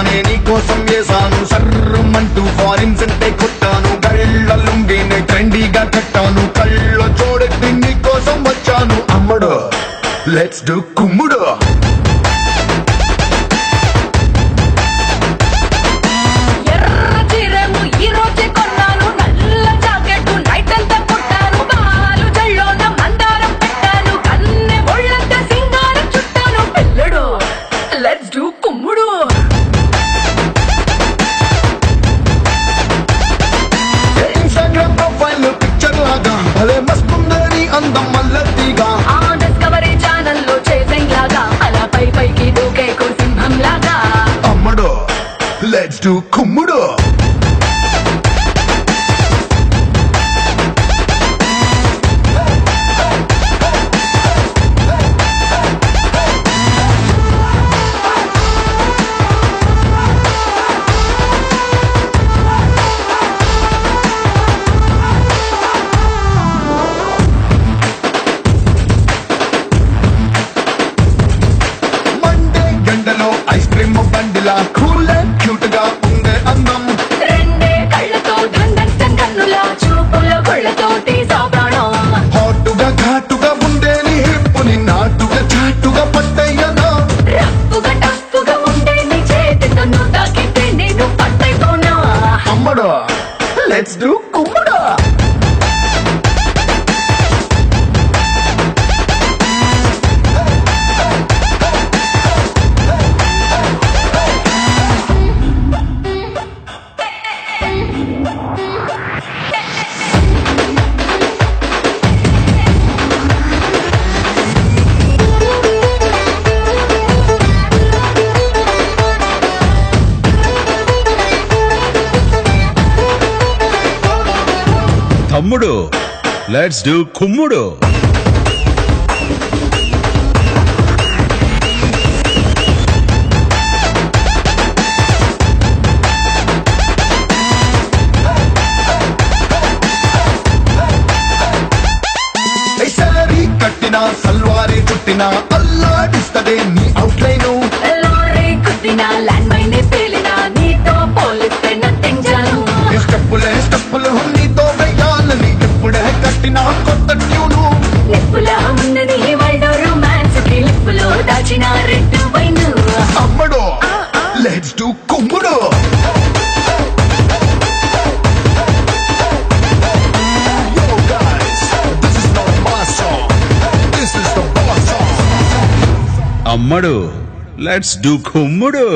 తానే నీ కోసం వేసాను సర్రమంటూ ఫారిన్ సెంటే కొట్టాను గళ్ళ లుంగిని ట్రెండీగా కట్టాను కళ్ళ చూడెత్తి నీ కోసం వచ్చాను అమ్మడు లెట్స్ డూ కుమ్ముడు ఇన్స్టాగ్రామ్ ప్రొఫైల్ పిక్చర్ లాగా భలే మస్తుందని అందం మల్లతిగా ఆ డిస్కవరీ ఛానల్లో చేసింగ్ లాగా అలా పై పైకి దూకే సింహం లాగా అమ్మడు లెట్స్ డూ కుమ్ముడు ఐస్ క్రీమ్ బండిలా కూల్ అండ్ క్యూట్ గా ఉండే అందం రెండే కళ్ళతో దండంతం కన్నులా చూపుల కొళ్ళతో తీసా ప్రాణం హాటుగా ఘాటుగా ఉండే నీ హిప్పుని నాటుగా చాటుగా పట్టయ్యనా రప్పుగా టప్పుగా ఉండే నీ చేతితో నువ్వు తాకితే నేను పట్టైపోనా అమ్మడు లెట్స్ డూ కుమ్ముడు తమ్ముడు లెట్స్ డూ కుమ్ముడు సారీ కట్టిన సల్వారీ చుట్టిన అల్లాడిస్తదే నీ అవుట్లైను లారీ కుట్టిన ల్యాండ్ మైన్ పేలిన నీతో పోలిస్తే నథింగ్ జాను స్టెప్పులు నీతో వెయ్యాలని ఎప్పుడే కట్టిన కొత్త ట్యూను నిప్పులా ఉన్నది వైడ్ రొమాన్స్ కి లిప్పులో దాచిన రెడ్ వైన్ అమ్మడు లెట్స్ డూ కుమ్ముడు అమ్మడు లెట్స్ డూ కుమ్ముడు